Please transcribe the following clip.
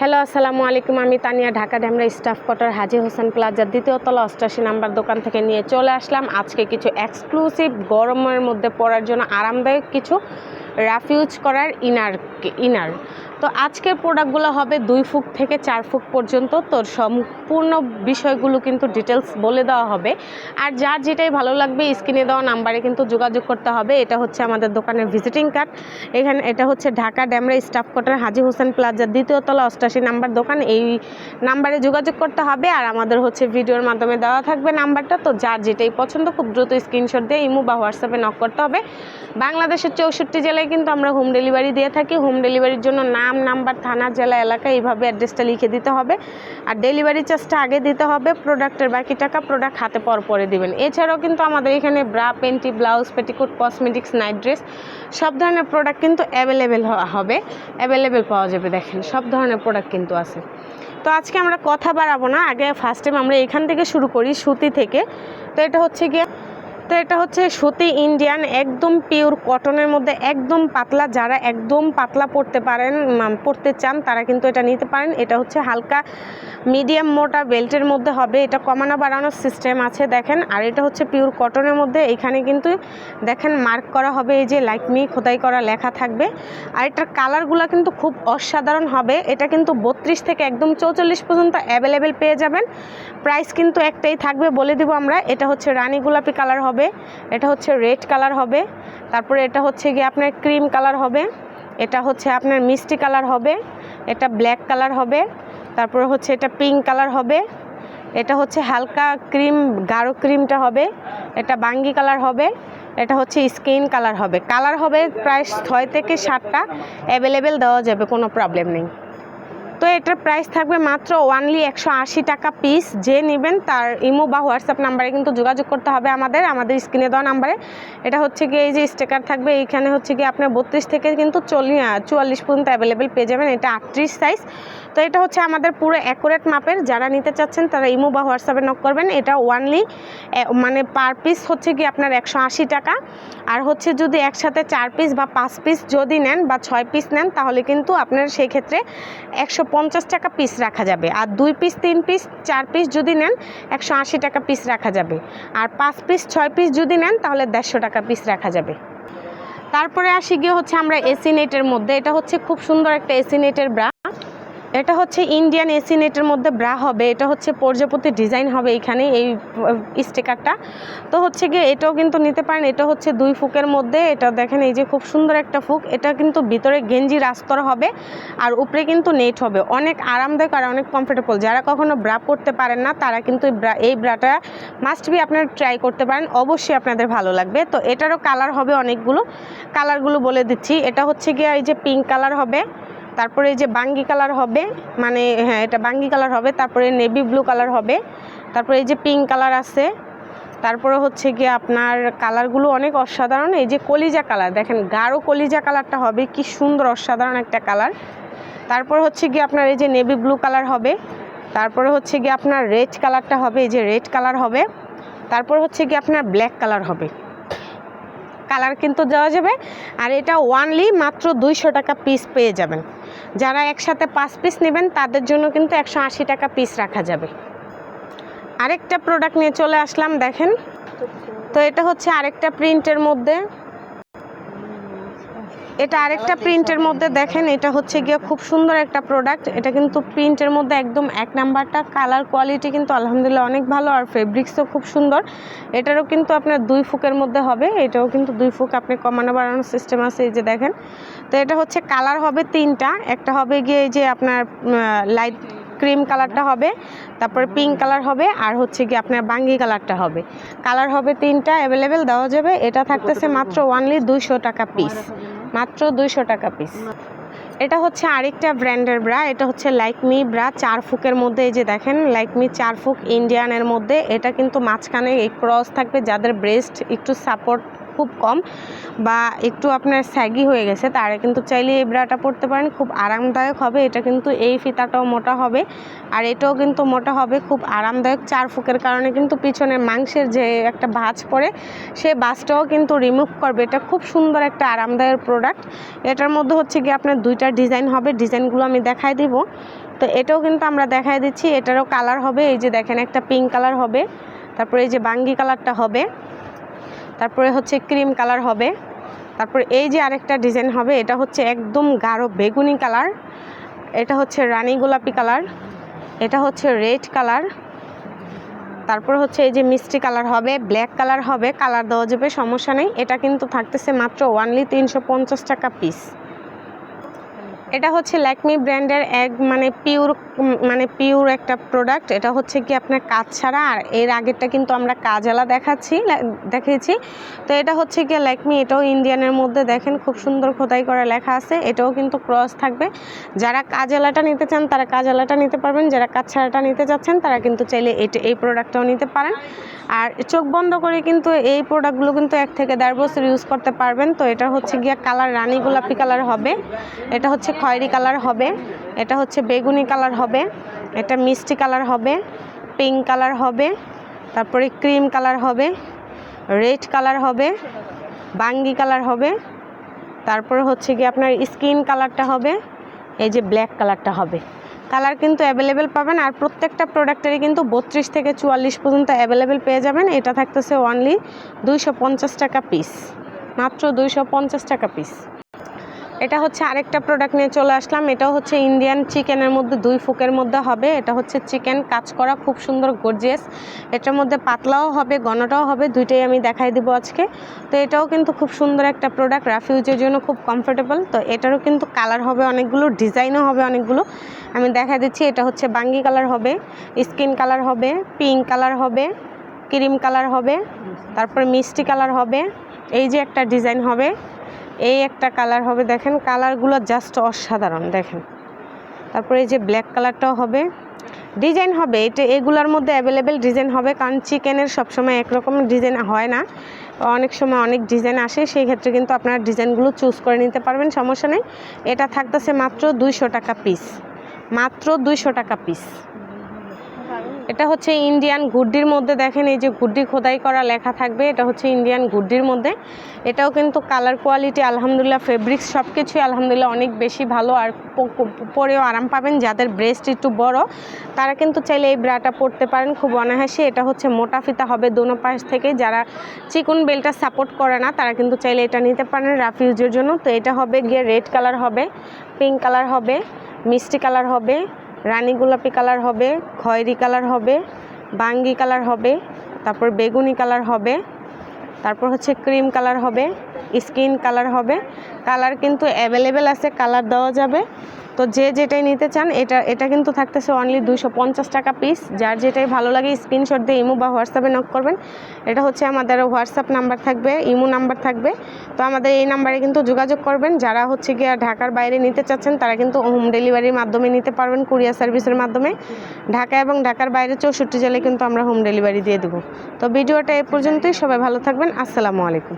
Hello আসসালামু আলাইকুম। আমি তানিয়া, ঢাকা ড্যামরা স্টাফ কোয়ার্টার হাজী হোসেন প্লাজার দ্বিতীয় তলা 88 নাম্বার দোকান থেকে নিয়ে চলে আসলাম আজকে কিছু এক্সক্লুসিভ গরমের মধ্যে পরার জন্য আরামদায়ক কিছু রাফ ইউজ করার ইনার। তো আজকের প্রোডাক্টগুলো হবে 2 ফুট থেকে 4 ফুট পর্যন্ত। তো সম্পূর্ণ বিষয়গুলো কিন্তু ডিটেলস বলে দেওয়া হবে, আর যার যেটাই ভালো লাগবে স্ক্রিনে দেওয়া নাম্বারে কিন্তু যোগাযোগ করতে হবে। এটা হচ্ছে আমাদের দোকানের ভিজিটিং কার্ড। এখানে এটা হচ্ছে ঢাকা ড্যামরা স্টাফ কোয়ার্টার হাজী হোসেন প্লাজার দ্বিতীয় তলা 88 নাম্বার দোকান। এই নাম্বারে যোগাযোগ করতে হবে, আর আমাদের হচ্ছে ভিডিওর মাধ্যমে দেওয়া থাকবে নাম্বারটা। তো যার যেটাই পছন্দ খুব দ্রুত স্ক্রিনশট দিয়ে ইমো বা হোয়াটসঅ্যাপে নক করতে হবে। বাংলাদেশের 64 জেলায় কিন্তু আমরা হোম ডেলিভারি দিয়ে থাকি। হোম ডেলিভারির জন্য নাম, নাম্বার, থানা, জেলা, এলাকা এইভাবে অ্যাড্রেসটা লিখে দিতে হবে, আর ডেলিভারি চার্জটা আগে দিতে হবে। প্রোডাক্টের বাকি টাকা প্রোডাক্ট হাতে পাওয়ার পরে দিবেন। এছাড়াও কিন্তু আমাদের এখানে bra, panty, blouse, petticoat, cosmetics, night dress সব ধরনের প্রোডাক্ট কিন্তু অ্যাভেলেবেল পাওয়া যাবে। দেখেন সব ধরনের প্রোডাক্ট কিন্তু আছে। তো আজকে আমরা কথা বাড়াবো না, আগে ফার্স্ট টাইম আমরা এখান থেকে শুরু করি, সুতি থেকে। তো এটা হচ্ছে সুতি ইন্ডিয়ান, একদম পিওর কটনের মধ্যে, একদম পাতলা। যারা একদম পাতলা পরতে চান তারা কিন্তু এটা নিতে পারেন। এটা হচ্ছে হালকা মিডিয়াম মোটা বেল্টের মধ্যে হবে। এটা কমানো বাড়ানোর সিস্টেম আছে দেখেন। আর এটা হচ্ছে পিওর কটনের মধ্যে। এখানে কিন্তু দেখেন মার্ক করা হবে, এই যে লাইক মি খোদাই করা লেখা থাকবে। আর এটার কালারগুলো কিন্তু খুব অসাধারণ হবে। এটা কিন্তু 32 থেকে একদম 44 পর্যন্ত অ্যাভেলেবেল পেয়ে যাবেন। প্রাইস কিন্তু একটাই থাকবে, বলে দিব আমরা। এটা হচ্ছে রানী গোলাপি কালার হবে, এটা হচ্ছে রেড কালার হবে, তারপরে এটা হচ্ছে গিয়ে আপনার ক্রিম কালার হবে, এটা হচ্ছে আপনার মিষ্টি কালার হবে, এটা ব্ল্যাক কালার হবে, তারপরে হচ্ছে এটা পিঙ্ক কালার হবে, এটা হচ্ছে হালকা ক্রিম গাঢ় ক্রিমটা হবে, এটা বাঙ্গি কালার হবে, এটা হচ্ছে স্কিন কালার হবে। কালার হবে প্রায় 6 থেকে 7টা অ্যাভেলেবেল দেওয়া যাবে, কোনো প্রবলেম নেই। তো এটার প্রাইস থাকবে মাত্র অনলি 180 টাকা পিস। যে নেবেন তার ইমো বা হোয়াটসঅ্যাপ নাম্বারে কিন্তু যোগাযোগ করতে হবে আমাদের স্ক্রিনে দেওয়া নাম্বারে। এটা হচ্ছে গিয়ে এই যে স্টিকার থাকবে, এইখানে হচ্ছে গিয়ে আপনার 32 থেকে কিন্তু 44 পর্যন্ত অ্যাভেলেবেল পেয়ে যাবেন। এটা 38 সাইজ। তো এটা হচ্ছে আমাদের পুরো অ্যাকুরেট মাপের। যারা নিতে চাচ্ছেন তারা ইমো বা হোয়াটসঅ্যাপে নক করবেন। এটা অনলি মানে পার পিস হচ্ছে গিয়ে আপনার 180 টাকা। আর হচ্ছে যদি একসাথে 4 পিস বা 5 পিস যদি নেন বা 6 পিস নেন তাহলে কিন্তু আপনার সেই ক্ষেত্রে 150 টাকা পিস রাখা যাবে। আর 2 পিস, 3 পিস, 4 পিস যদি নেন 180 টাকা পিস রাখা যাবে। আর 5 পিস, 6 পিস যদি নেন তাহলে 150 টাকা পিস রাখা যাবে। তারপরে আসি গিয়ে হচ্ছে আমরা এসি নেটের মধ্যে। এটা হচ্ছে খুব সুন্দর একটা এসি নেটের ব্রা। এটা হচ্ছে ইন্ডিয়ান এসি নেটের মধ্যে ব্রা হবে। এটা হচ্ছে প্রজাপতি ডিজাইন হবে এইখানে এই স্টিকারটা। তো হচ্ছে গিয়ে এটাও কিন্তু নিতে পারেন। এটা হচ্ছে 2 ফুকের মধ্যে। এটা দেখেন এই যে খুব সুন্দর একটা ফুক। এটা কিন্তু ভিতরে গেঞ্জির আস্তর হবে আর উপরে কিন্তু নেট হবে। অনেক আরামদায়ক আর অনেক কমফোর্টেবল। যারা কখনো ব্রা পরতে পারেন না তারা কিন্তু এই ব্রাটা মাস্ট বি আপনারা ট্রাই করতে পারেন, অবশ্যই আপনাদের ভালো লাগবে। তো এটারও কালার হবে অনেকগুলো, কালারগুলো বলে দিচ্ছি। এটা হচ্ছে গিয়ে এই যে পিঙ্ক কালার হবে, তারপরে এই যে বাঙ্গি কালার হবে, মানে হ্যাঁ এটা বাঙ্গি কালার হবে, তারপরে নেভি ব্লু কালার হবে, তারপরে এই যে পিঙ্ক কালার আছে, তারপরে হচ্ছে গিয়ে আপনার কালারগুলো অনেক অসাধারণ। এই যে কলিজা কালার দেখেন, গাঢ় কলিজা কালারটা হবে, কি সুন্দর অসাধারণ একটা কালার। তারপর হচ্ছে গিয়ে আপনার এই যে নেভি ব্লু কালার হবে, তারপরে হচ্ছে গিয়ে আপনার রেড কালারটা হবে, এই যে রেড কালার হবে, তারপর হচ্ছে গিয়ে আপনার ব্ল্যাক কালার হবে। কালার কিন্তু দেওয়া যাবে। আর এটা ওয়ানলি মাত্র 200 টাকা পিস পেয়ে যাবেন। যারা একসাথে 5 পিস নেবেন তাদের জন্য কিন্তু 180 টাকা পিস রাখা যাবে। আরেকটা প্রোডাক্ট নিয়ে চলে আসলাম দেখেন। তো এটা হচ্ছে আরেকটা প্রিন্টের মধ্যে, দেখেন এটা হচ্ছে গিয়ে খুব সুন্দর একটা প্রোডাক্ট। এটা কিন্তু প্রিন্টের মধ্যে একদম 1 নাম্বারটা। কালার কোয়ালিটি কিন্তু আলহামদুলিল্লাহ অনেক ভালো, আর ফেব্রিক্সও খুব সুন্দর। এটারও কিন্তু আপনার 2 ফুকের মধ্যে হবে। এটাও কিন্তু 2 ফুক, আপনি কমানো বাড়ানোর সিস্টেম আছে, এই যে দেখেন। তো এটা হচ্ছে কালার হবে 3টা। একটা হবে গিয়ে এই যে আপনার লাইট ক্রিম কালারটা হবে, তারপরে পিঙ্ক কালার হবে, আর হচ্ছে গিয়ে আপনার বাঙ্গি কালারটা হবে। কালার হবে 3টা, অ্যাভেলেবেল দেওয়া যাবে। এটা থাকতেছে মাত্র অনলি 200 টাকা পিস, মাত্র 200 টাকা পিস। এটা হচ্ছে আরেকটা ব্র্যান্ডের ব্রা। এটা হচ্ছে লাইক মি ব্রা, 4 ফুকের মধ্যে। এই যে দেখেন লাইক মি 4 ফুক ইন্ডিয়ানের মধ্যে। এটা কিন্তু মাঝখানে এই ক্রস থাকবে, যাদের ব্রেস্ট একটু সাপোর্ট খুব কম বা একটু আপনার স্যাগি হয়ে গেছে, তারা কিন্তু চাইলে এই ব্রাটা পরতে পারেন, খুব আরামদায়ক হবে। এটা কিন্তু এই ফিতাটাও মোটা হবে আর এটাও কিন্তু মোটা হবে, খুব আরামদায়ক। 4 ফুকের কারণে কিন্তু পিছনের মাংসের যে একটা ভাঁজ পড়ে সেই ভাঁজটাও কিন্তু রিমুভ করবে। এটা খুব সুন্দর একটা আরামদায়ক প্রোডাক্ট। এটার মধ্যে হচ্ছে কি আপনার 2টা ডিজাইন হবে, ডিজাইনগুলো আমি দেখাই দিব। তো এটাও কিন্তু আমরা দেখাই দিচ্ছি, এটারও কালার হবে, এই যে দেখেন একটা পিঙ্ক কালার হবে, তারপরে এই যে বাঙ্গি কালারটা হবে, তারপরে হচ্ছে ক্রিম কালার হবে, তারপরে এই যে আরেকটা ডিজাইন হবে, এটা হচ্ছে একদম গাঢ় বেগুনি কালার, এটা হচ্ছে রানী গোলাপি কালার, এটা হচ্ছে রেড কালার, তারপর হচ্ছে এই যে মিষ্টি কালার হবে, ব্ল্যাক কালার হবে, কালার দেওয়া যাবে, সমস্যা নেই। এটা কিন্তু থাকতেছে মাত্র অনলি 350 টাকা পিস। এটা হচ্ছে ল্যাকমি ব্র্যান্ডের পিওর একটা প্রোডাক্ট। এটা হচ্ছে কি আপনার কাজ ছাড়া, আর এর আগেরটা কিন্তু আমরা কাজওয়ালা দেখিয়েছি। তো এটা হচ্ছে কি ল্যাকমি, এটাও ইন্ডিয়ানের মধ্যে দেখেন খুব সুন্দর খোদাই করা লেখা আছে। এটাও কিন্তু ক্রস থাকবে, যারা কাজওয়ালাটা নিতে চান তারা কাজওয়ালাটা নিতে পারবেন, যারা কাজ ছাড়াটা নিতে চাচ্ছেন তারা কিন্তু চাইলে এই প্রোডাক্টটাও নিতে পারেন। আর চোখ বন্ধ করে কিন্তু এই প্রোডাক্টগুলো কিন্তু 1 থেকে 1.5 বছর ইউজ করতে পারবেন। তো এটা হচ্ছে গিয়া কালার রানী গোলাপি কালার হবে, এটা হচ্ছে খয়েরি কালার হবে, এটা হচ্ছে বেগুনি কালার হবে, এটা মিষ্টি কালার হবে, পিঙ্ক কালার হবে, তারপরে ক্রিম কালার হবে, রেড কালার হবে, বাঙ্গি কালার হবে, তারপরে হচ্ছে কি আপনার স্কিন কালারটা হবে, এই যে ব্ল্যাক কালারটা হবে। কালার কিন্তু অ্যাভেলেবেল পাবেন, আর প্রত্যেকটা প্রোডাক্টেরই কিন্তু 32 থেকে 44 পর্যন্ত অ্যাভেলেবেল পেয়ে যাবেন। এটা থাকতেছে অনলি 250 টাকা পিস, মাত্র 250 টাকা পিস। এটা হচ্ছে আরেকটা প্রোডাক্ট নিয়ে চলে আসলাম, এটাও হচ্ছে ইন্ডিয়ান চিকেনের মধ্যে 2 ফুকের মধ্যে হবে। এটা হচ্ছে চিকেন কাজ করা, খুব সুন্দর গর্জিয়াস। এটার মধ্যে পাতলাও হবে, ঘনটাও হবে, দুইটাই আমি দেখাই দিব আজকে। তো এটাও কিন্তু খুব সুন্দর একটা প্রোডাক্ট, রাফিউজের জন্য খুব কমফোর্টেবল। তো এটারও কিন্তু কালার হবে অনেকগুলো, ডিজাইনও হবে অনেকগুলো, আমি দেখা দিচ্ছি। এটা হচ্ছে বাঙ্গি কালার হবে, স্কিন কালার হবে, পিঙ্ক কালার হবে, ক্রিম কালার হবে, তারপরে মিষ্টি কালার হবে, এই যে একটা ডিজাইন হবে, এই একটা কালার হবে, দেখেন কালারগুলো জাস্ট অসাধারণ দেখেন। তারপরে এই যে ব্ল্যাক কালারটাও হবে, ডিজাইন হবে। এগুলোর মধ্যে অ্যাভেলেবেল ডিজাইন হবে, কারণ চিকেনের সবসময় একরকম ডিজাইন হয় না, অনেক সময় অনেক ডিজাইন আসে, সেই ক্ষেত্রে কিন্তু আপনারা ডিজাইনগুলো চুজ করে নিতে পারবেন, সমস্যা নেই। এটা থাকতেছে মাত্র 200 টাকা পিস, মাত্র 200 টাকা পিস। এটা হচ্ছে ইন্ডিয়ান গুড্ডির মধ্যে, দেখেন এই যে গুড্ডি খোদাই করা লেখা থাকবে, এটা হচ্ছে ইন্ডিয়ান গুড্ডির মধ্যে। এটাও কিন্তু কালার কোয়ালিটি আলহামদুলিল্লাহ, ফেব্রিক্স সব কিছুই আলহামদুলিল্লাহ অনেক বেশি ভালো, আর পরেও আরাম পাবেন। যাদের ব্রেস্ট একটু বড় তারা কিন্তু চাইলে এই ব্রাটা পরতে পারেন খুব অনায়াসে। এটা হচ্ছে মোটা ফিতা হবে দোনো পাশ থেকে, যারা চিকন বেলটা সাপোর্ট করে না তারা কিন্তু চাইলে এটা নিতে পারেন রাফ ইউজের জন্য। তো এটা হবে গিয়ে রেড কালার হবে, পিঙ্ক কালার হবে, মিষ্টি কালার হবে, রানী গোলাপি কালার হবে, খয়েরি কালার হবে, বাঙ্গি কালার হবে, তারপর বেগুনি কালার হবে, তারপর হচ্ছে ক্রিম কালার হবে, স্কিন কালার হবে। কালার কিন্তু অ্যাভেলেবেল আছে, কালার দেওয়া যাবে। তো যে যেটাই নিতে চান এটা কিন্তু থাকতেছে অনলি 250 টাকা পিস। যার যেটাই ভালো লাগে স্ক্রিনশট দিয়ে ইমো বা হোয়াটসঅ্যাপে নক করবেন। এটা হচ্ছে আমাদের হোয়াটসঅ্যাপ নাম্বার থাকবে, ইমো নাম্বার থাকবে। তো আমাদের এই নাম্বারে কিন্তু যোগাযোগ করবেন। যারা হচ্ছে গিয়ে ঢাকার বাইরে নিতে চাচ্ছেন তারা কিন্তু হোম ডেলিভারির মাধ্যমে নিতে পারবেন, কুরিয়ার সার্ভিসের মাধ্যমে। ঢাকা এবং ঢাকার বাইরে 64 জেলায় কিন্তু আমরা হোম ডেলিভারি দিয়ে দেবো। তো ভিডিওটা এ পর্যন্তই, সবাই ভালো থাকবেন, আসসালামু আলাইকুম।